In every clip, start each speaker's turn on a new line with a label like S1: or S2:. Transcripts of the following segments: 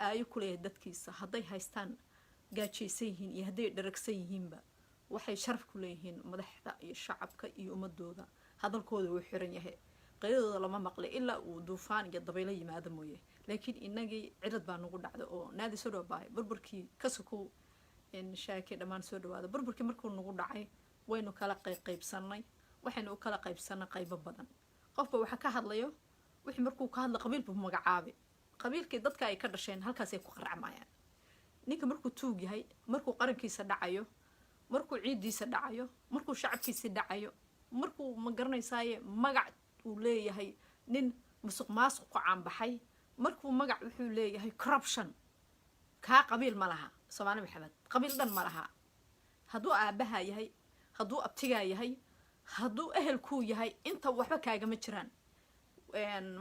S1: aayo ku leeyahay dadkiisa hadday haystaan gaajaysan yihiin iyo hadday dharagsan yihiinba waxay sharaf ku leeyihiin madaxda iyo shacabka iyo ummadooda hadalkooda uu xiran yahay qaydooda lama maqlay ilaa uu duufaan iyo dabaylo yimaado mooye laakiin inagii cirad baa nagu dhacda oo naadi soo dhawaabay burburkii ka sokow shaaki dhammaan soo dhawaada burburkii markuu nagu dhacay waynu kala qaybsanay waxaynu u kala qaybsanay qaybo badan qofba waxa ka hadlayo wixii markuu ka hadla qabiilbu magacaabi qabiilkii dadka ay ka dhasheen halkaas ay ku qaracmayaan ninka markuu tuug yahay markuu qarankiisa dhacayo markuu ciidiisa dhacayo markuu shacabkiisa dhacayo markuu ma garanaysaaye magac uu leeyahay nin musuq maasuq ku caanbaxay markuu magac wuxuu leeyahay corruption kaa qabiil ma laha Soomaali Maxamed qabiil dhan ma laha hadduu aabaha yahay hadduu abtigaa yahay hadduu ehelkuu yahay inta waxba kaagama jiraan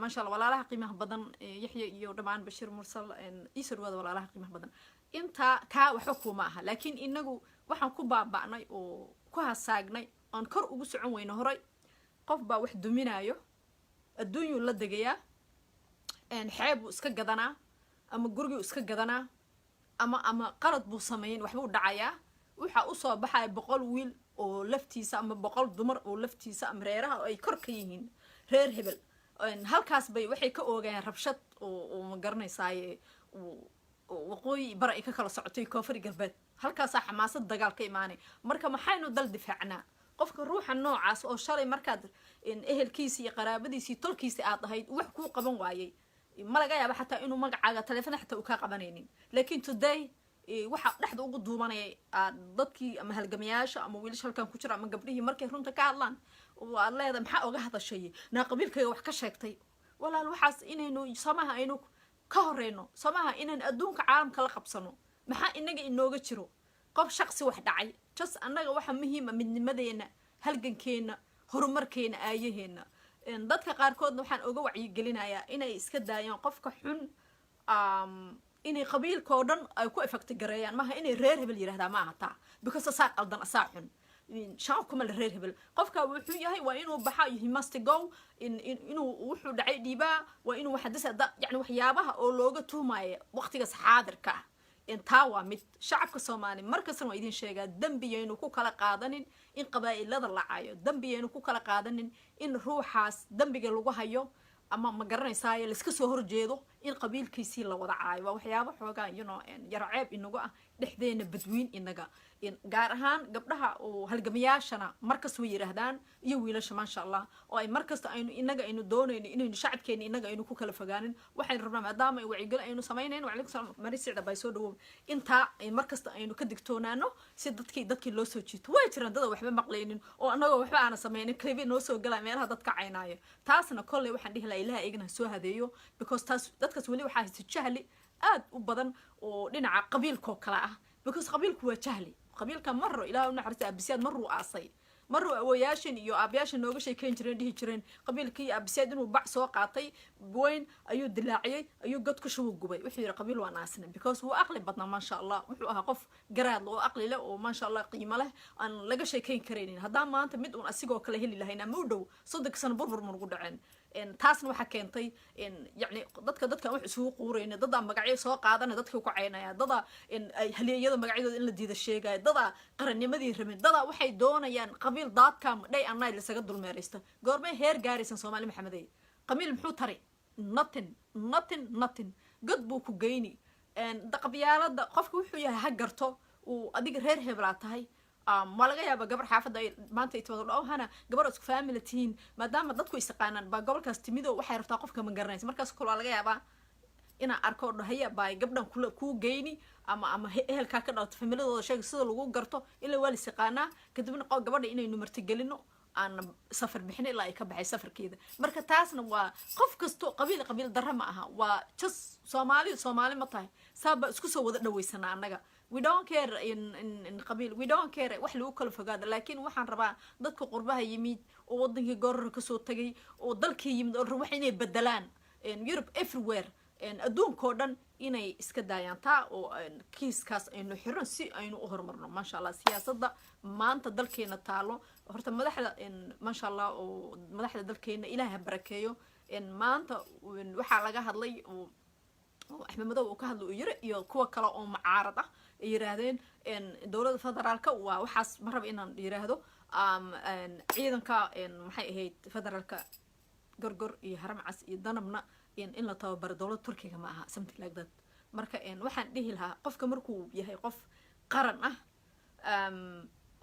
S1: ما شاء الله ولا لها قيمة بدن يحيى يودمان بشير مرسل يسر وهذا ولا لها قيمة بدن أنت كا وحكوا معها لكن إنه وحن كوبا بعناي وكوها ساقناي أنكر وجس عوين هراي قف واحد منايو الدنيا ولا دقيقة إن حاب وسك جدنا أما جرجي وسك جدنا أما قرض بوصمين وحبو دعايا وحا أصاب بحا بقول ويل ولفتي سام بقول دمر ولفتي سام ريرها أي كركيين رير هبل halkaas bay waxay ka oogayaan rabshad oo ma garanaysaay waqooyi bari ka kala socotay koonfur galbeed halkaas xamaasad dagaal ka imaanay marka maxaynu dal difaacnaa qofka ruuxa noocaas oo shalay markaad ehelkiisa iyo qaraabadiisa iyo tolkiisa aad ahayd wax ku qaban waayay ma laga yaabo xataa inuu magacaaga telefoon xataa u ka qabanaynin laakiin today waxa dhaxda ugu duubanay dadkii ama halgamayaasha ama wiilasha halkan ku jira ama gabdhihii markay runta ka hadlaan waa leedahay maxaa oga hadashay na qabiilkayga wax ka sheegtay walaal waxaas inaynu samaha aynu ka horeyno samaha inaan adduunka caalamka la qabsano maxaa inaga inooga jiro qof shakhsi wax dhacay just annaga waxa muhiim ah midnimadeena halgankeena horumarkeena aayaheena dadka qaarkoodna waxaan oga wacyi gelinayaa inay iska daayaan qofka xun inay qabiilkoo dhan ay ku effect gareeyaan maaha inay reer hebel yiraahdaan maaha taa because asaa qaldan asaa xun shacabkuma la reer hebel qofka wuxuu yahay waa inuu baxa he must go inuu wuxuu dhacay dhiibaa waa inuu waxadisa yani waxyaabaha oo looga tuumayo waqtigaas xaadirka ah intaa waa mid shacabka Soomaali markasta waa idin sheegaa dambiyaynu ku kala qaadanin in qabaa'ilada la caayo dambiyaynu ku kala qaadanin in ruuxaas dambiga lagu hayo ama ma garanaysaa la iska soo horjeedo in qabiilkiisii la wada caayo waa waxyaabo xoogaa yar ceeb inagu ah dhexdeena badwiin inaga gaar ahaan gabdhaha oo halgamayaashana markas way yiraahdaan iyo wiilasha ma sha Allah oo ay markasta aynu inaga aynu doonayno inaynu shacabkeena inaga aynu ku kala fogaanin waxaan rabnaa maadaama ay wacyigal aynu sameynayno wacyigal salaam marisida bay soo dhawow inta ay markasta aynu ka digtoonaano si dadkii loo soo jiito way jiraan dad waxba maqlaynin oo anaga waxba aan sameeynin klibi noo soo galay meelaha dadka caynaayo taasna kulli waxaan dhihi lahaa ilaahay igna soo hadeeyo because taas dadkaas wali waxa haysta jahli aad u badan oo dhinaca qabiilka kala ah because qabiilku waa jahli qabiilka marro ilaahay una xariista abisiyaad marro aasay marro awayaashin iyo aabayaashin nooga sheekeyn jireen dhihi jireen qabiilkii abisiyaad inuu bac soo qaatay weyn ayuu dilaaciyay ayuu god ku shubo gubay wuxuu yiri qabiil waa naasna because uu aqli badna ma sha Allah wuxuu ahaa qof garaad oo aqli leh oo ma sha Allah qiimo leh aan laga sheekeyn kareenin hadaa maanta mid uun asigoo kala heli lahayn ama u dhow 3 sano burbur ma ugu dhaceen taasna waxa keentay yani dadka wax isugu quureyna dad magacyo soo qaadana dadka ku caynaya dad ay haliyada magacyadooda in la diida sheegay dad qarannimadii rabeen dad waxay doonayaan qabiil daadka day anay la saga dulmeeraysta goormay heer gaaraysan Soomaali Maxameday qabiil muxuu tari nothing god buu ku geyni qabyaalada qofku wuxuu yahay ha garto uu adiga reer hebla tahay ma laga yaabo gabar xaafada maanta ay tawada oo hana gabar isku family teen maadaama dadku isqaanaan ba gobolkaas timido waxay rabtaa qofka ma garanaysa markaas kula laga yaabaa ina arko dhahaya baay gabdhan ku geyni ama ehelka ka dhawto familidooda sheeg sida lagu garto ilaa wali isqaana kadibna gabadha inaynu martigelino aan safar bixin ilaa ay ka baxay safarkeeda marka taasna waa qof kasto qabiil darra ma aha waa just Soomaali ma tahay saaba isku soo wada dhaweysana anaga we don't care in qabiil we don't care wax lagu kala fogaado laakiin waxaan rabaa dadka qurbaha yimid oo wadankii goor ka soo tagay oo dalkii yimid oo wax inay bedelaan in Europe everywhere adduunka dhan inay iska daayaan taa oo kiiskaas aynu xiran si aynu u horumarno ma sha Allah siyaasadda maanta dalkeena taalo horta madaxda ma sha Allah oo madaxda dalkeena Ilaahay barakeeyo maanta waxa laga hadlay أحمد مدو وكهذا يرى كوا كلا أو معارضة يراهدين إن دولة فدرالك وحاس مرة بإن يراهدو عيدا كا إن محي هي فدرالك قرقر يهرم عس يدنمنا إن لا تبر دولة تركيا معها سمت لك ذات مركا إن واحد ده لها قف كمركو يهي قف قرن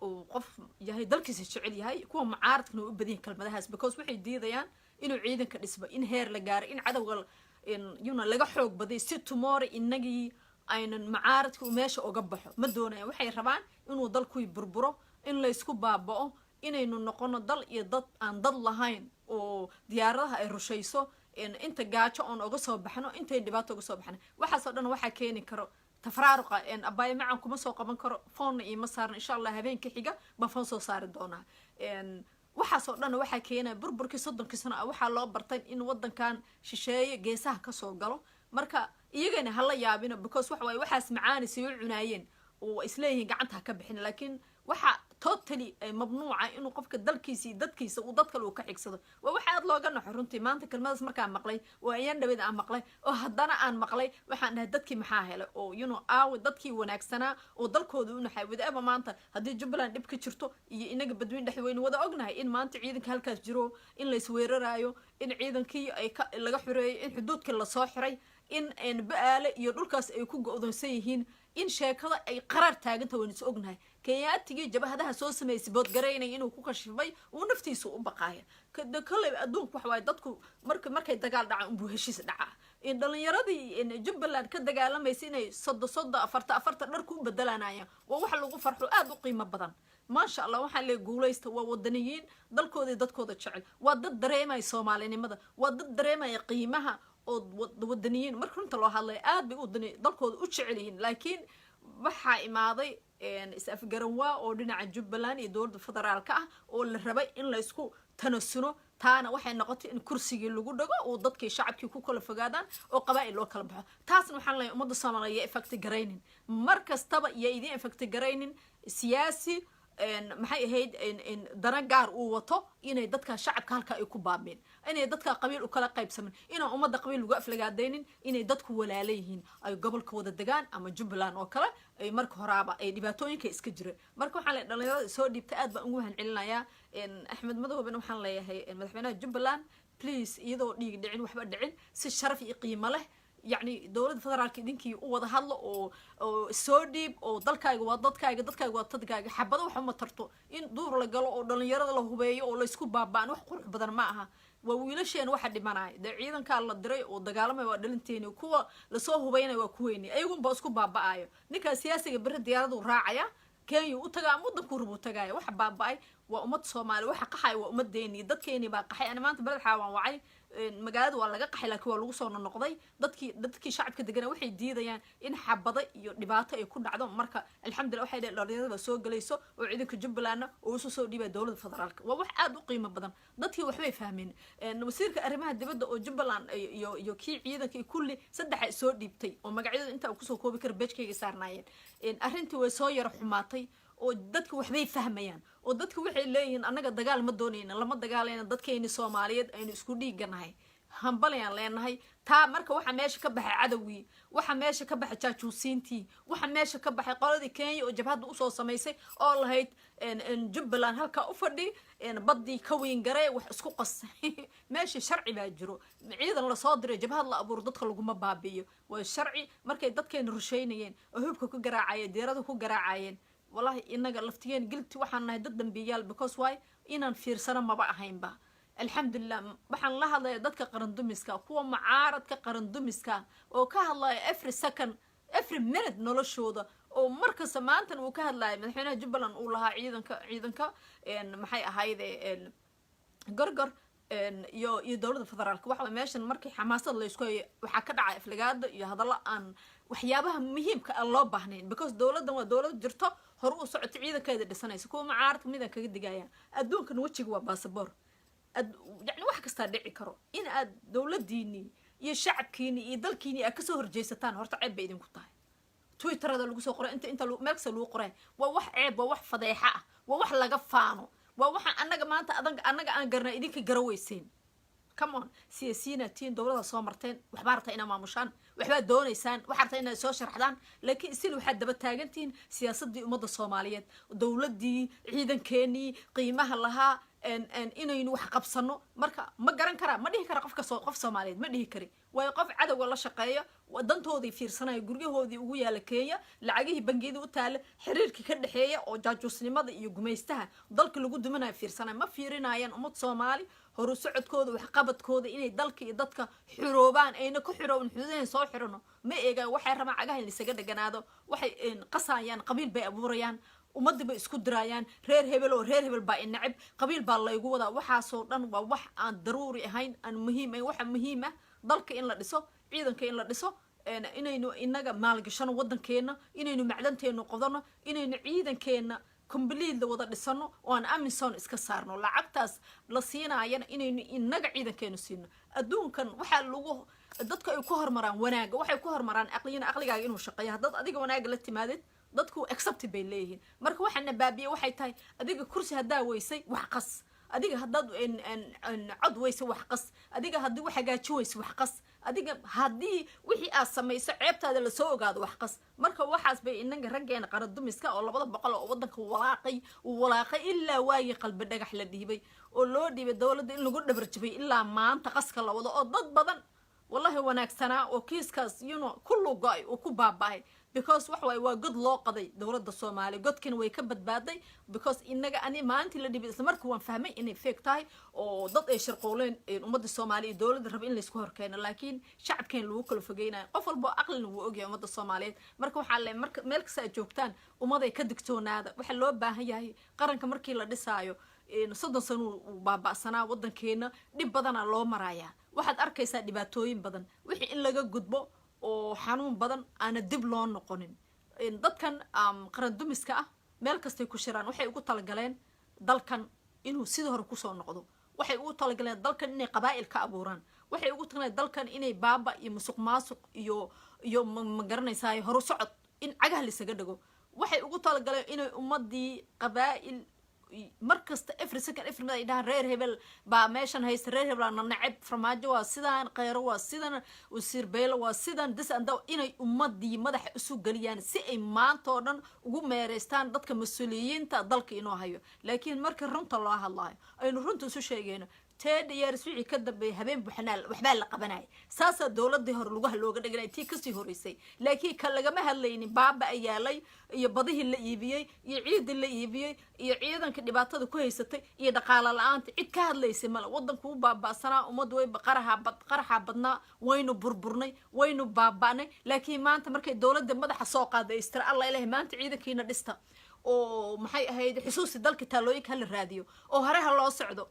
S1: وقف يهي دلكيس الشعلي هاي كوا معارض كانوا بدين كلمة هاس because وحي دي ذيان إنه عيدا كنسبة إن هير لجار إن عدو إن يونا لقى حوق بدي ست مار إنجي أين معارض وماشي أقبحه ما دونه وحي ربان إنه ضل كوي بربره إن لا يسكب بابه إنه نقولنا ضل يضط عن ضل لهين وديارها الرشيسو إن أنت قاعد أن أقصه بحنا أنت دبات أقصه بحنا وحصلنا وحى كيني كرو تفرارقة إن أباي معكم مسوق من كرو فون مسار إن شاء الله هبين كحجة بفنسو صار دونا إن وحصلنا وحى كينا بربركي صدق كسنة وحى الله برتين إن وضن كان شيء جيسه كسوق قالوا مركا يجينا هلا يابينا بكوس وحاس معاني سيول عنايين وإسليه قعدتها كبحين لكن waxa totally mamnuuca inuu qofka dalkiisa dadkiisa uu dadka loo ka xigsado waxa aad looga naxo runtii maanta kelmadaas markaan maqlay oo ayaan dhaweyd aan maqlay oo haddana aan maqlay waxaan dhahay dadkii maxaa helay oo dadkii wanaagsanaa oo dalkooda u naxay wadaaba maanta haddii Jubbaland dhib ka jirto iyo inaga badweyn dhaxweyn wada ognahay in maanta ciidanka halkaas jiro in la isweerarayo in ciidankii ay laga xureeyay in xuduudka la soo xiray in baale iyo dhulkaas ay ku go'doonsan yihiin in sheekada ay qarar taaganta waan is ognahay كياتي جبهة سو سميس بود قريني إنه كوكا شفاي ونفتي سو بقايا كل أدونك وحواي ضدكو مركي دجال دع بوهشيس دع إن دلني يرضي إن Jubbaland كدجال لما يسيني صد أفرت نركون بدلنايا ووحلو فرحو قيمة بدن ما شاء الله وحن اللي جوليست وودنيين ضدكو ضد شعل وضد دريمة يسومالين ماذا وضد دريمة يقيمها ودنيين مركون طلعوا هلا بيودني ضدكو وشعلين لكن waxa imaaday is-afgaranwaa oo dhinaca Jubbaland iyo dowladda federaalka ah oo la rabay in la isku tanasuno taana waxay noqotay in kursiga lagu dhago oo dadkii shacabkii ku kala fogaadaan oo qabaa'il loo kala baxo taasna waxaan leeyahay ummadda Soomaaliyeed effect gareynin markastaba iyo idin effect gareynin siyaasi maxay ahayd in dana gaar uu wato inay dadka shacabka halka ay ku baabeen inay dadka qabiil u kala qaybsamaan inay ummadda qabiil uga aflagaadeynin inay dadku walaaleeyihiin ay gobolka wada degaan ama Jubbaland oo kale ay marka horaaba ay dhibaatooyinka iska jireen marka waxaan leeyahay dhalinyarada soo dhiibtay aad baan ugu hancelinayaa Axmed Madowbena waxaan leeyahay madaxweynaha Jubbaland please iyadoo dhiig dhicin waxba dhicin si sharaf iyo qiimo leh يعني دولة فدرال كدينكي ووضع هلا أو سوديب أو دلكاي dadkaaga waa tadkaaga xabado waxa ma tarto in duur la galo oo dhalinyarada la hubeeyo oo la isku baabaan wax qurux badan ma aha waa wiilasheen waxa dhimanay ciidanka la diray oo dagaalamay waa dhalinteeni kuwa la soo hubeynay waa kuweeni ayagu ba isku baabaayo ninka siyaasiga bir diyaaradu raacaya Kenya u tagaa mudanku rubu tagaya waxa baabay waa ummad Soomaali waxa qaxay waa ummadeeni dadkeeni baa qaxay ana maanta balad xawaan wacay magaalada waa laga qaxay laakiin waa lagu soo noqday dadkii shacabka degan waxay diidayaan in xabada iyo dhibaato ay ku dhacdo marka alxamdulillah waxay dhalinyarada soo galayso oo ciidanka Jubbaland oo soo dhiibay dowladda federaalka waa wax aad u qiimo badan dadkii waxbay fahmeen wasiirka arrimaha dibadda oo Jubbaland iyo kii ciidanka kulli saddex soo dhiibtay oo magacyada inta uu ku soo koobi kar beejkayga saarnaayeen arrintii way soo yar xumaatay oo dadku waxbay fahmayaan oo dadku waxay leeyihiin anaga dagaal ma doonayna lama dagaalayna dadkeeni Soomaaliyeed aynu isku dhiiganahay hambalayaan leenahay taa marka waxa meesha ka baxay cadawii waxa meesha ka baxay jaajuusiintii waxa meesha ka baxay qoladii Kenya oo jabhada u soo sameysay oo lahayd Jubbaland halka u fadhi badii ka weyn garay wax isku qasay meesha sharci baa jiro ciidan la soo diray jabhada la abuur dadka lagu ma baabiyo waa sharci markay dadkeen rusheynayeen oo hubka ku garaacayeen deerada ku garaacayeen والله إنك لفتين قلت وحنا هدد بيال because why إن في سنة ما بقى هينبا الحمد لله وحنا الله هذا يدك قرندمسكا هو معارض كقرندمسكا وكهلا every second every minute نلشوا ده ومركز سمانتن وكهلا من حين Jubbaland نقولها عيدنك إن محي هاي قرقر iyo dowladda federaalka waxa meeshan markii xamaasad la isku waxa ka dhacay aflagaada iyo hadalla aan waxyaabaha muhiimka ah loo baahnayn because dowladdan waa dowlad jirto hor u socotay ciidankeeda dhisanaysa kuwa macaaradka midan kaga digayaan adduunkan wajiga waa baasaboor yani wax kasta dhici karo in aad dowladiini iyo shacabkiini iyo dalkiini ka soo horjeesataan horta ceeb bay idin ku tahay twitterada lagu soo qoray inta meelkasta lagu qoray waa wax ceeb waa wax fadeexa ah waa wax laga faano waa waxa anaga maanta anaga aan garnaa idinka garaweyseen come on siyaasiyiina tiin dowladda soo marteen waxbaa rabtaa inaa maamushaan waxbaa doonaysaan waxaa rabtaa inaa soo sharxdaan laakiin isil waxaad daba taagantihiin siyaasadii ummadda soomaaliyeed dowladdii ciidankeenii qiimaha lahaa inaynu wax qabsano marka ma garan karaa ma dhihi kara qof soomaaliyeed ma dhihi kari waayo qof cadowga la shaqeeya dantoodii fiirsanaya guryahoodii ugu yaala Kenya lacagihii bangiyada u taala xiriirka ka dhaxeeya oo jaajuusnimada iyo gumaystaha dalka lagu duminayo fiirsanaya ma fiirinayaan ummad Soomaali horu socodkooda wax qabadkooda inay dalka iyo dadka xiroobaan ayna ku xiroobin xuduudeen soo xirano ma eega waxay rabaan cagaha in isaga dhaganaado waxay qasayaan qabiil bay abuurayaan ummadda bay isku dirayaan reer hebel baa inacib qabiil baa la igu wadaa waxaasoo dhan waa wax aan daruuri ahayn aan muhiim ahayn waxa muhiim ah dalka in la dhiso ciidanka in la dhiso inaynu inaga maalgashano wadankeena inaynu macdanteena qodano inaynu ciidankeena completely wada dhisano oo aan Amazon iska saarno lacagtaas la siinaayana inaynu inaga ciidankeena siino adduunkan waxa lagu dadka ay ku hormaraan wanaaga waxay ku hormaraan aqligaaga inuu shaqeeyo hadad adiga wanaaga la timaadid dadku accept bay leeyihiin marka waxana baabiye waxay tahay adiga kursi hadaa weysay wax qas adiga hadad cod weysay wax qas adiga hadii wax hagaaji weysay wax qas adiga hadii wixii aad samayso ceebtaada la soo ogaado wax qas marka waxaas bay inaga rageena qaradumiska oo 200 oo wadanka walaaqay ilaa waagi qalbi dhagax la dhiibay oo loo dhiibay dawladda in lagu dhabarjibay ilaa maanta qaska la wado oo dad badan wallahi wanaagsana oo kiiskaas kullu go'ay oo ku baabaay because wax way waa god loo qaday dawladda Soomaaliya godkan way ka badbaaday because inaga ani maanta la dhibay isla markii waan fahmay inay fake tahay oo dad ay shirqooleen ummadda Soomaaliya dawladda rab in la isku horkeeno laakiin shacabkeen lagu kala fogeynayo qof walba aqlina wuu ogyahay ummadda Soomaaliyeed marka waxa la marka meel kasta ay joogtaan ummaday ka digtoonaada waxa loo baahan yahay qaranka markii la dhisaayo 30 sano uu baaba'sanaa wadankeena dib badan loo marayaa waxaad arkaysaa dhibaatooyin badan wixii in laga gudbo oo xanuun badan aana dib loo noqonin dadkan qaran dumiska ah meel kasta ku shiraan waxay ugu talagaleen dalkan inuu sidoo hore ku soo noqdo waxay ugu talagaleen dalkan inay qabaa'il ka abuuraan waxay ugu talagaleen dalkan inay baaba iyo musuqmaasuq iyo ma garanaysaa horu socod in cagaha la isaga dhago waxay ugu talagaleen inay ummadii qabaa'il markasta every second every minute ay reer hebel baa meeshan haysta reer hebel aan nacab farmaajo waa sidaan qeyro waa sidaan wasiir beelo waa sidaan disanda inay ummadii madaxa isu galiyaan si ay maanta oo dhan ugu meereystaan dadka mas'uuliyiinta dalka inoo hayo laakiin marka runta loo hadlaayo aynu runta isu sheegayno years wixii ka dambeeyay habeen buuxnaal waxba la qabanay saasa dawladda hor lagu looga dhiganay tii kasii horeysay laakiin ka laga ma hadlaynin baaba ayaalay iyo badihi la iibiyay iyo ciid la iibiyay iyo ciidanka dhibaatada ku haysatay iyo dhaqaale la'aanta cid ka hadlaysay mal wadanku u baabaasanaa ummad way qaraxa badnaa waynu burburnay waynu baabaanay laakiin maanta markay dawladda madaxa soo qaaday istir Allah ilaahay maanta ciidankiina dhista oo maxay ahayd xusuusi dalka taalooyinka la raadiyo oo haraha loo socdo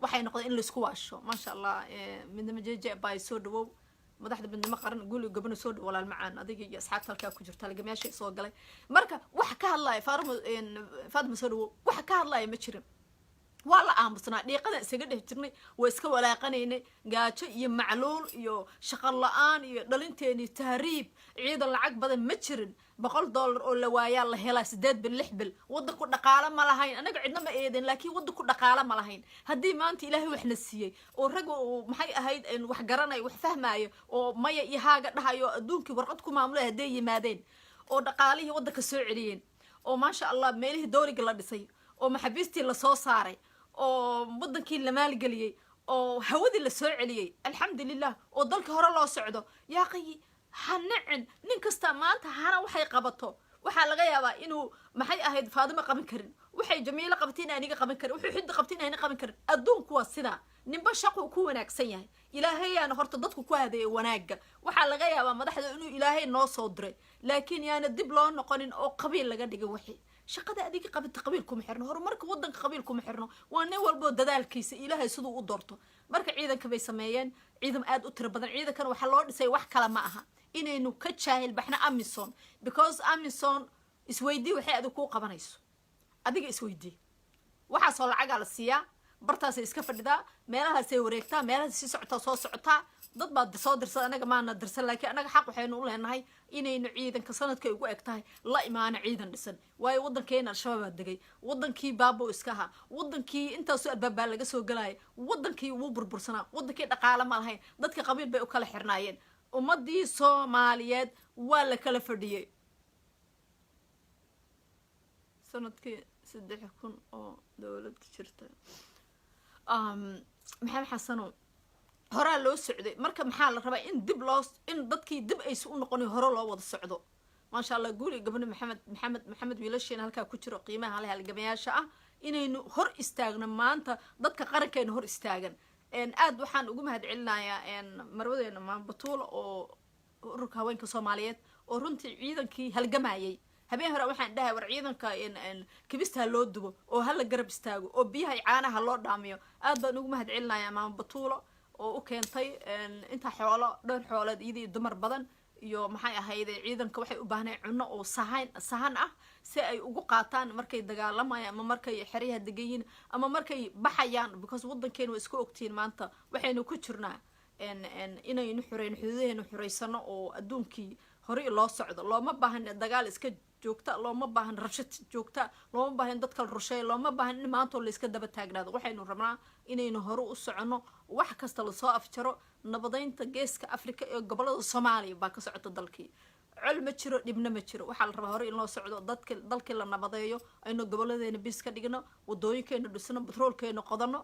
S1: waxay noqday in la isku waasho ma sha Allah midnimo jeje bay soo dhawow madaxda midnimo qaran guul gabadha soo dhaw walaal macaan adiga iyo asxaabta halka ku jirta laga meesha soo galay marka wax ka hadlay Faadimo soo dhawow wax ka hadlay ma jirin wala aamusnaa dhiiqada isaga dhex jirnay way iska walaaqanaynay gaajo iyo macluul iyo shaqo la'aan iyo dhalinteeni tahriib ciidan lacag badan ma jirin $100 oo la waayaa la helaa 8 bil 6 bil wadanku dhaqaale ma lahayn anaga cidna ma eedin laakiin wadanku dhaqaale ma lahayn hadii maanta ilaahay wax na siiyay oo rag maxay ahayd in wax garanay wax fahmaayo oo maya iyo haaga dhahayo adduunkii warqad ku maamulay haday yimaadeen oo dhaqaalihii wadanka soo celiyeen oo ma sha Allah meelihii dooriga la dhisay oo maxabiistii la soo saaray oo wadankii la maalgeliyay oo hawadii la soo celiyay alxamdulillah oo dalka hore loo socdo yaa qay hanacin nin kasta maanta hana waxay qabato waxa laga yaabaa inuu maxay ahayd Faadimo qaban karin waxay Jamiila qabtiin aniga qaban karin wuxuu xid qabtiin aniga qaban karin adduunku waa sida ninba shaqo ku wanaagsan yahay ilaahay aan horta dadku ku hadeey wanaaga waxa laga yaabaa madaxda inuu ilaahay noo soo diray laakiin yaana dib loo noqonin oo qabiil laga dhigay wixii shaqada adiga qabta qabiil kuma xirno horumarka wadanka qabiil kuma xirno waa nin walba dadaalkiisa ilaahay sidoo u doorto marka ciidanka bay sameeyeen ciidan aad u tiro badan ciidankan waxa loo dhisay wax kala ma aha inaynu ka jaahil baxna Amazon because Amazon isweydii waxay aad ku qabanayso adiga isweydii waxa soo lacag la siiyaa bartaas iska fadhidaa meelaha ay wareegtaa meelaha si socota soo socota dad baad soo dirsan anaga maana dirsan laakiin anaga xaq waxaynu u leenahay inaynu ciidanka sanadka ugu eg tahay la imaano ciidan dhisan waayo waddankeena al-shabaab degay waddankii baabo iska ahaa waddankii intaasoo albaabaa laga soo galaya waddankii wuu burbursanaa waddankii dhaqaale ma lahayn dadka qabiil bay u kala xirnaayeen ummadii soomaaliyeed waa la kala fadhiyey sanadkii 3,000 oo dowlad jirta maxamed xasano horaa loo socday marka maxaa la rabaa in dib loo in dadkii dib aysa u noqonin hore loo wada socdo maasha allah guuli gabadha maxamed wiilasheena halkaa ku jiro qiimaha hale halgamayaasha ah inaynu hor istaagno maanta dadka qarankeena hor istaagan aad waxaan ugu mahad celinayaa marwadeena maambatuula oo ururka haweenka soomaaliyeed oo runtii ciidankii halgamayay habeen hore waxaan dhahay war ciidanka kibista loo dubo oo hala garab istaago oo biyaha caanaha loo dhaamiyo aad baan ugu mahad celinayaa maambatuula oo u keentay inta xoolo dhowr xoolood iyadii dumar badan iyo maxay ahayd ciidanka waxay u baahnay cunno oo sahan ah si ay ugu qaataan markay dagaalamayaan ama markay xeryaha degayiin ama markay baxayaan because waddankeena waa isku ogtiin maanta waxaynu ku jirnaa inaynu xureyno xuduudaheenu xureysano oo adduunkii hore loo socdo looma baahan dagaal iska joogta looma baahan rabshad joogta looma baahan dadka rusheey looma baahan in maanta la iska daba taagnaado waxaynu rabnaa inaynu hore u socono wax kasta la soo afjaro nabadeynta geeska afrika ee gobolada soomaaliya baa ka socota dalkii col ma jiro dhibna ma jiro waxaa la rabaa hore in loo socdo dalkii la nabadeeyo aynu goboladeena bis ka dhigno wadooyinkeena dhisno batroolkeena qodano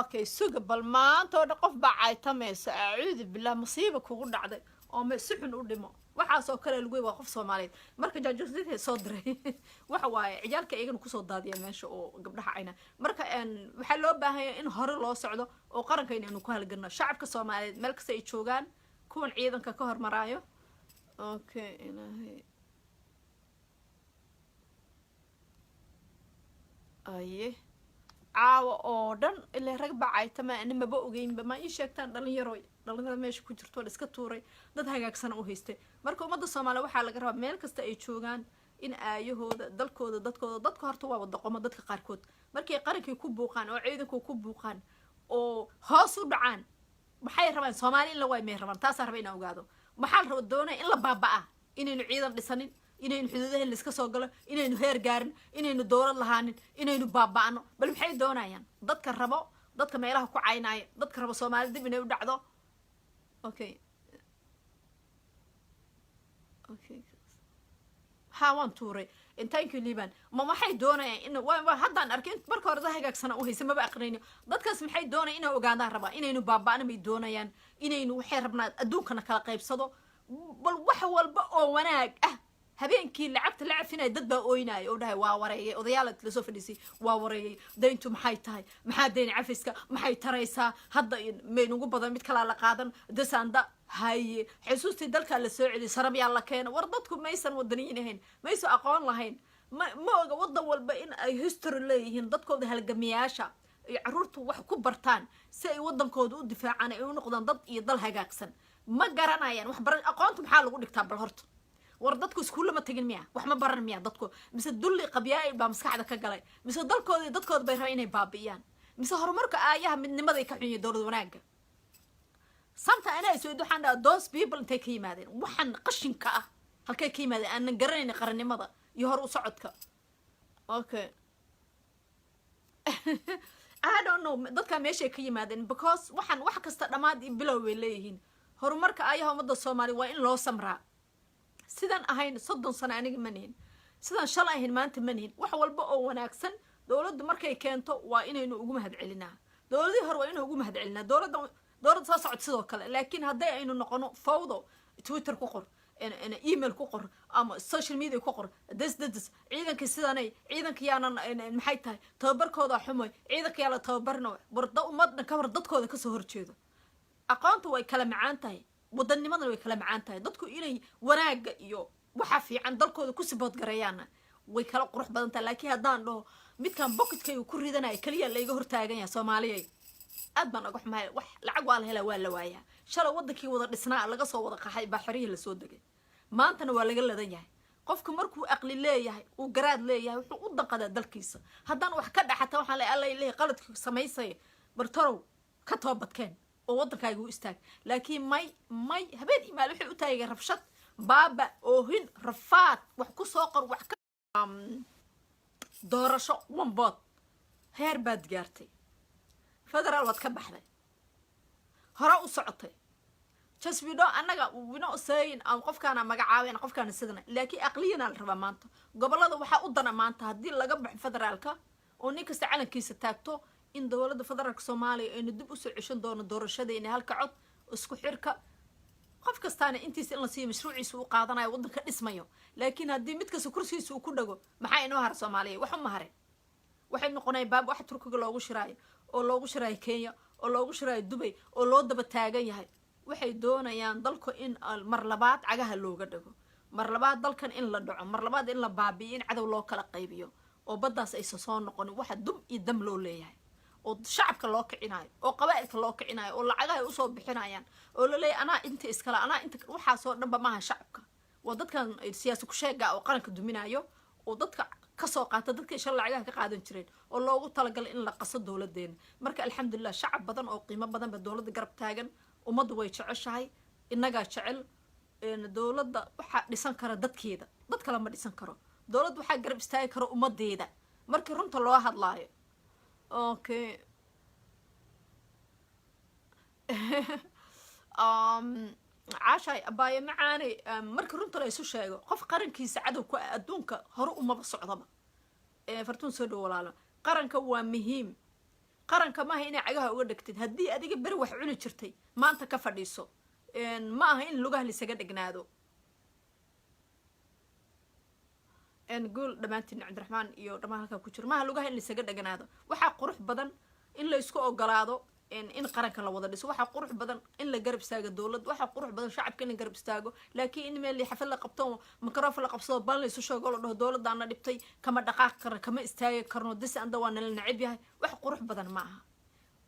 S1: okay suga bal maanta oo qof baa caytamaysa acuudu billah musiiba kugu dhacday oo ma si xun u dhimo waxaas oo kale lagu waa qof Soomaaliyeed marka jaajuusidii soo diray waxa waaye ciyaalka iyagana ku soo daadiya meesha oo gabdhaha ayna marka waxa loo baahan yahay in hore loo socdo oo qarankeena inuu ku halgano shacabka Soomaaliyeed meel kasta ay joogaan kuwan ciidanka ka hormaraayo okay ilaahay aye caawa oo dhan ilaa rag bacaytama anima ogeynba ma ii sheegtaan dhalinyarada meesha ku jirto iska tuuray dad hagaagsan u haystay marka ummadda Soomaaliya waxaa laga rabaa meel kasta ay joogaan in aayahooda dalkooda dadka horta waa wada qomo dadka qaarkood markay qarankii ku buuqaan oo ciidanku ku buuqaan oo hoos u dhacaan maxay rabaan Soomaali in la way meeran taas raba in ogaado maxaa la rabo doonay in la baabaa inaynu ciidan dhisanin inaynu xuduudaha la iska soo galo inaynu heer gaarin inaynu dowlad lahaanin inaynu baabaano bal maxay doonayaan dadka rabo dadka meelaha ku caynaya dadka rabo Soomaali dib inay u dhacdo okay waan tuuray intaanku liiban ma waxay doonayaan in waa haddaan arkin marka hore hagaagsan u haysan maba aqrinayo dadkaas maxay doonayaan inay ogaadaan raba inaynu baabaano may doonayaan inaynu waxay rabnaa adduunkana kala qaybsado bal wax walba oo wanaag ah habeenkii lacagta la cafinay dad baa ooynay oo dhahay waa wareeyay odayaalad la soo fadhisay waa wareeyay deyntu maxay tahay maxaa deyn cafiska maxay taraysaa hadda meen ugu badan mid kala la qaadan dasanda hay xusuustii dalka la soo celi sarab yaa la keenay war dadku maysan wadaniin ahayn mayso aqoon lahayn ma oga wadan walba in ay history leeyihiin dadkooda halgamiyaasha ay caruurtu wax ku bartaan si ay wadankooda u difaacaan ay u noqdaan dad iyo dal hagaagsan ma garanayaan wax baran aqoontu maxaa lagu dhigtaa bal horta war dadku iskuul ma tagin miya wax ma baran miya dadku mise dulli qabyaay baa maskaxda ka galay mise dadkooda bay rabaan inay baabiyaan mise horumarka aayaha midnimada ka xun dowlad wanaaga santa ana soo waxaan those people intay ka yimaadeen waxan qashinka ah halkay ka yimaadeen aan garanayna qarannimada iyo hor u socodka okay I don't know dadka meesha ka yimaadeen because waxan wax kasta dhamaad bilow way leeyihiin horumarka aayaha ummadda Soomaali waa in loo samraa sidan ahayn 30 sano aniga maniin sidan shalay ahayn maanta maniin wax walba oo wanaagsan dawladdu markay keento waa inaynu ugu mahad celinaa dawladii hore waa inaynu ugu mahad celinaa dawladda soo socod sidoo kale laakiin haday aynu noqono fawdo Twitter ku qor email ku qor ama social media ku qor this ciidanka sidanay ciidanka yaanan maxay tahay tababarkooda xumoy ciidanka yaa la tababarno barda ummadna ka war dadkooda ka soo horjeedo aqoontu way kala macaan tahay wadannimada way kala macaan tahay dadku inay wanaaga iyo waxa fiican dalkooda ku sibood gareeyaan way kala qurux badan tahay laakiin hadaan dhaho midkan bucketkeeyu ku ridanay kaliya la iga hortaagan yahay Soomaaliyeed aad baan uga xumahay wax lacag waa la helaa waa la waayaa shalay wadankii wada dhisnaa laga soo wada qaxay baa xiriir la soo dagay maantana waa laga ladan yahay qofka markuu aqli leeyahay uu garaad leeyahay wuxuu u danqadaa dalkiisa haddaan wax ka dhaxata waxaan leeyahay alla ilaahay qaladkii samaysay bartorow ka toobadkeen oo waddankaaga u istaag laakiin may habeen imaal waxay u taagay rabshad baaba oohin rafaad wax ku soo qor wax ka doorasho wanbood heer baad gaartay federaal waad ka baxday hore u socotay jasbido annaga wino sayin aan qofkaana magacaabeen qofkaana sidana laakiin aqliyana la rabaa maanta gobolada waxaa u dana maanta haddii laga baxo federaalka oo nin kasta calankiisa taagto in dowladda federaalka Soomaaliya ay dib u soo ceshan doono doorashadeena halka cod isku xirka qof kastaana intiisa in la siiyo mashruuciisa uu qaadanayo waddanka dhismayo laakiin haddii mid kasta kursigiisa uu ku dhago maxay inoo har Soomaaliya wax uma hare waxay noqonay baab wax Turkiga loogu shiraayo oo loogu shiraayo Kenya oo loogu shiraayo Dubai oo loo daba taagan yahay waxay doonayaan dalku in mar labaad cagaha looga dhago mar labaad dalkan in la dhaco mar labaad in la baabi'iyo in cadow loo kala qaybiyo oo baddaas ay soo noqon waxa dum iyo dam loo leeyahay oo shacabka loo kicinayo oo qabaa'ilka loo kicinayo oo lacagaha u soo bixinayaan oo la leeyahay anaa inta iskala anaa inta waxa soo dhanba maaha shacabka waa dadkan siyaasi ku sheega oo qaranka duminayo oo dadka ka soo qaata dadka shal lacagaha ka qaadan jireen oo loogu talagalay in la qaso dawladeena marka alxamdulillah shacab badan oo qiimo badan ba dawladda garab taagan ummaddu way jeceshahay inaga jecel dawladda waxa dhisan kara dadkeeda dad kale ma dhisan karo dawladda waxa garab istaagi karo ummadeeda markii runta loo hadlaayo okay عاشاي أبايا معاني مركز رنت لا يسوي شيء قف قرن كيس عدو كأدونك هرو ما بصعدة فرتون سدوا ولا لا قرن كوا مهم قرن كما هنا عجها ودك تهدي أديك بروح عيني شرتي ما أنت كفرديسو إن ما هين اللغة اللي سجد جنادو نقول دمانتي عبد الرحمن يو دمانها كوتشر ما اللغة اللي سجد جنادو وحق قرح بدن إن لا يسكو قلادو إن قرن كلا وضع لسه واحد قروح بدن إن لا جرب استاجو الدولة واحد قروح بدن شعب كنا جرب استاجو لكن إن اللي حفل قبطهم مكرف قبصه بان لسه شو قالوا إنه دولة دعنا نبتي كما دقائق كما استاج كرنو دس عندوان للنعبيها واحد قروح بدن معها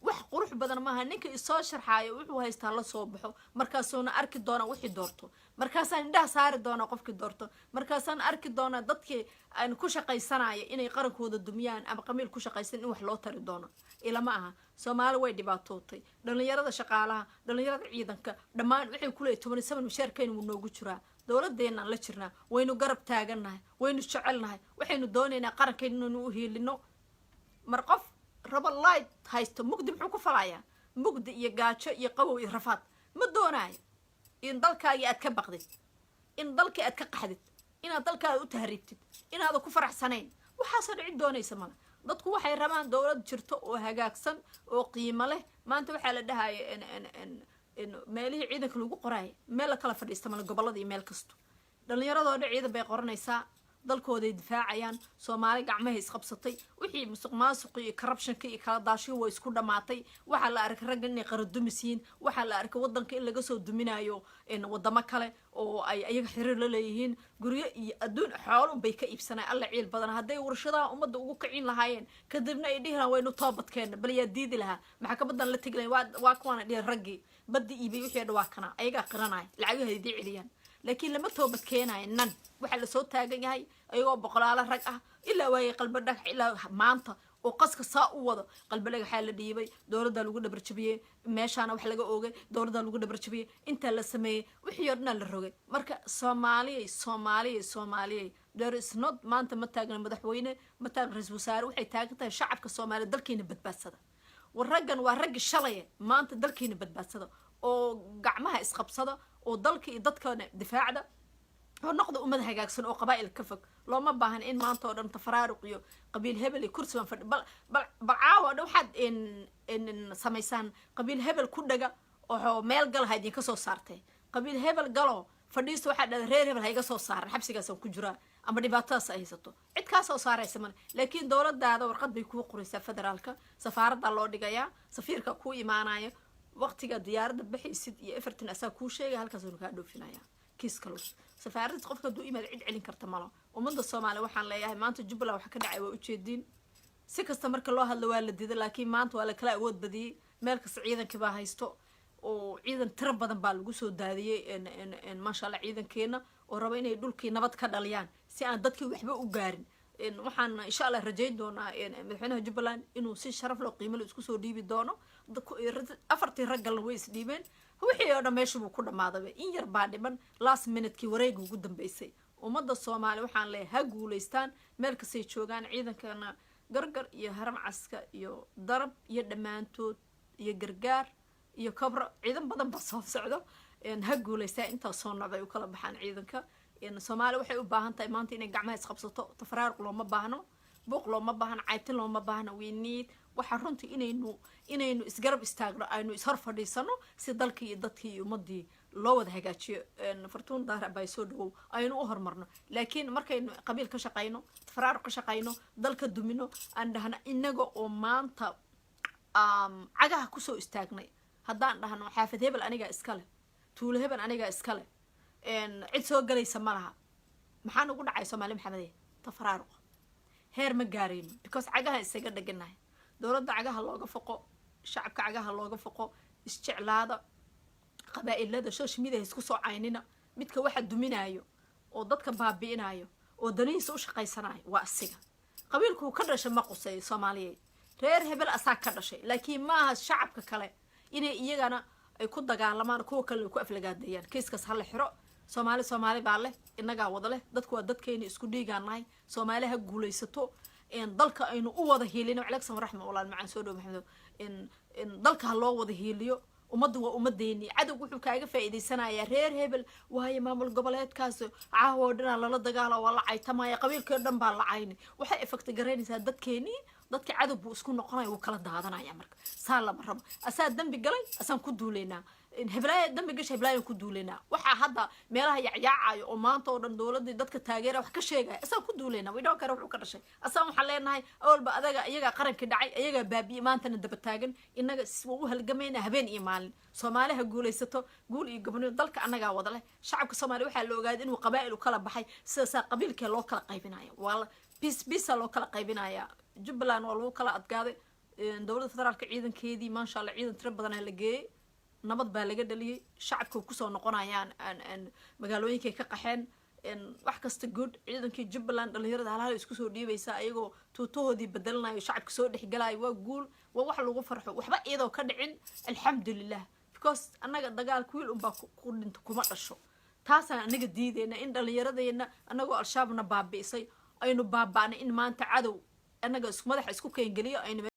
S1: واحد قروح بدن معها نك إصاشر حاي وهو يستهلا صوبحه مركزنا أركض دونا وحي دورته مركزنا ده صار دونا قفك دورته مركزنا أركض دونا ضدك أن كوش قيسناي إن يقرن كود الدميان أما قميل كوش قيسن وحلوتر دونا إلى معها Soomaali way dhibaatootay dhalinyarada shaqaalaha dhalinyarada ciidanka dhamaan wixii kule 17 mushaarkeen uu noogu jiraa dawladeena la jirnaa waynu garab taaganahay waynu jecelnahay waxaynu doonaynaa qarankeena inuu heelino mar qof raba light haysto mugdi muxuu ku falayaa mugdi iyo gaajo iyo qabow iyo rafaad ma doonayo in dalkaaga aad ka baqdid in dalka aad ka qaxdid inaad dalkaaga u tahriibtid inaad ku faraxsanayn waxaas dhicid doonaysa ma dadku waxay rabaan dawlad jirto oo hagaagsan oo qiimo leh maanta waxa la dhahay in meelihii ciidanka lagu qoray meel kala fadhiista mal gobolada iyo meel kasto dhalinyarada ciidan bay qoranaysaa dalkooda ay difaacayaan Soomaali gacmaha isqabsatay wixii musuqmaasuq iyo corruption iyo kala daasho way isku dhamaatay waxa la arkay rag inay qaradumisiin waxa la arkay wadanka in laga soo duminayo in wadamo kale oo ay ayaga xiriir la leeyihiin guriyo iyo adduun xoolo bay ka iibsanay alla ciil badan haday warshadaha umada ugu kicin lahaayeen kadibna ay dhihraan waynu toobadkeen bal yaa diidi lahaa maxkamadan la tigleen waa kuwana dhir ragii badii iibay wixii dhawaa kana ayaga qiranay lacagaha diiciliyaan laakiin lama toobad keenay nan waxa la soo taagan yahay ayagoo boqolaal rag ah ilaa way qalbi dhagax ilaa maanta oo qaska saa u wado qalbi dhagax la dhiibay dawladda lagu dhabarjabiyay meeshaana wax laga oogay dawladda lagu dhabarjabiyay inta la sameeyay wixii yarna la rogay marka Soomaaliya there is not maanta ma taagna madaxweyne ma taagna ra'iisul wasaare waxay taagan tahay shacabka Soomaaliya dalkeena badbaadsada warragan waa rag shalay maanta dalkeena badbaadsada oo gacmaha isqabsada oo dalkii dadkana difaacda oo noqdo ummad hagaagsan oo qabaa'il ka fog looma baahan in maanta oo dhan tafaraaruq iyo qabiil hebel kursi waan fadhi bal caawa waxaad in samaysan qabiil hebel ku dhaga oo meel gal haydin ka soo saartay qabiil hebel galo fadhiisto waxa dhad reer hebel hayga soo saaran xabsigaas ku jira ama dhibaatadaas ay haysato cid ka soo saaraysa man laakiin dawladdaada warqad bay ku qoraysaa federaalka safaaradda loo dhigayaa safiirka ku imaanaya waqtiga diyaaradda bixaysid iyo Everton asaa ku sheegay halkaas uu ka dhoofinaya kiis kale safaaradda qofka duu imaad cid celin karta malo ummadda Soomaaliya waxaan leeyahay maanta Jubbaland waxa ka dhacay waa u jeedin si kasta marka loo hadlo waa la diiday laakiin maanta waa la kala awood badiyay meel kasta ciidanka baa haysto oo ciidan tiro badan baa lagu soo daadiyay in ma sha Allah ciidankeena oo raba inay dhulkii nabad ka dhaliyaan si aan dadkii waxba u gaarin waxaan insha allah rajayn doonaa madaxweynaha Jubbaland inuu si sharaf leh qiimo leh isku soo dhiibi doono afartii raggalna way isdhiibeen wixii oo dhan meesha buu ku dhamaaday in yar baa dhiman last minute-kii wareegii ugu dambeysay ummadda Soomaali waxaan leeyahay ha guuleystaan meel kastay joogaan ciidankana gargar iyo haram caska iyo darab iyo dhammaantood iyo gargaar iyo kabro ciidan badan ba soo socdo ha guuleystaan inta soo nocday u kala baxaan ciidanka Soomaali waxay u baahan tahay maanta inay gacmaha isqabsato tafaraar looma baahno buuq looma baahno caytin looma baahno we need waxa runtii inaynu isgarab istaagno aynu ishor fadhiisano si dalkii iyo dadkii iyo ummadii loo wada hagaajiyo fartuun daara bay soo dhawow aynu u hormarno laakiin markaynu qabiil ka shaqayno tafaraar ka shaqayno dalka dumino aan dhahna inaga oo maanta cagaha ku soo istaagnay haddaan dhahno xaafad hebel aniga iskale tuulo hebel aniga iskale cid soo galaysa malaha maxaan ugu dhacay Soomaali maxamed tafaraar heer ma gaarayno because cagaha isaga dhaganahay dowladda cagaha looga foqo shacabka cagaha looga foqo isjeclaada qabaa'ilada social media isku soo caynina midka waxa duminayo oo dadka baabi'inayo oo danihiisa u shaqaysanayo waa asiga qabiilku ka dhashay ma qusay Soomaaliyeed reer hebel asaa ka dhashay laakiin ma aha shacabka kale inay iyagana ay ku dagaalamaan kuwa kale ku aflagaadayaan kiiskas hal xiro Soomaali baa leh inaga wada leh dadku waa dadkeena isku dhiigaanahay Soomaali ha guuleysato dalka aynu u wada hiilino walaaksan raxma walaal macaan soo dhow maxamed dalka loo wada hiiliyo ummaddu waa ummadeeni cadow wuxuu kaaga faa'iideysanayaa reer hebel waaye maamul goboleedkaas caawo dhana lala dagaalo waa la caytamaya qabiilka dhan baa la cayni waxay effect gareynaysaa dadkeeni dadka cadow buu isku noqonay uu kala daadanaya marka saala marrabo asaa dambi galay asaan ku duuleynaa heblaay dambi gashay heblaay ku duuleynaa waxa hadda meelaha yaacaayo oo maanta oo dhan dawladda dadka taageera wax ka sheegay asaan ku duuleynaa way dhaw wuxuu ka dhashay asaan waxa leenahay awalba adaga iyaga qaranka dhacay iyaga baabiye maantana daba taagan inaga u halgamayna habeen iyo maalin Soomaali ha guuleysato guul iyo gobonimo dalka anaga wada leh shacabka Soomaali waxa la ogaaday inuu qabaa'il kala baxay sida qabiilka loo kala qaybinayo wala bis loo kala qaybinayo Jubbaland waa lagu kala adgaaday dawladda federaalka ciidankeedii ma sha Allah ciidan tiro badan la geeyay nabad baa laga dhaliyay shacabka ku soo noqonayaan magaalooyinka ka qaxeen wax kasta good ciidankii Jubbaland dhalinyarada halaha isku soo dhiibaysa ayagoo tuutoodii bedelanayo shacabka soo dhixgalay waa guul waa wax lagu farxo waxba iyadoo ka dhicin alxamdulillah because anaga dagaal wiil un baa ku dhinto kuma dhasho taasaan anaga diideena in dhalinyaradeenna anagoo al-shabaabna baabiisay aynu baabaana in maanta cadow anaga isku madax isku keen galiyo aynu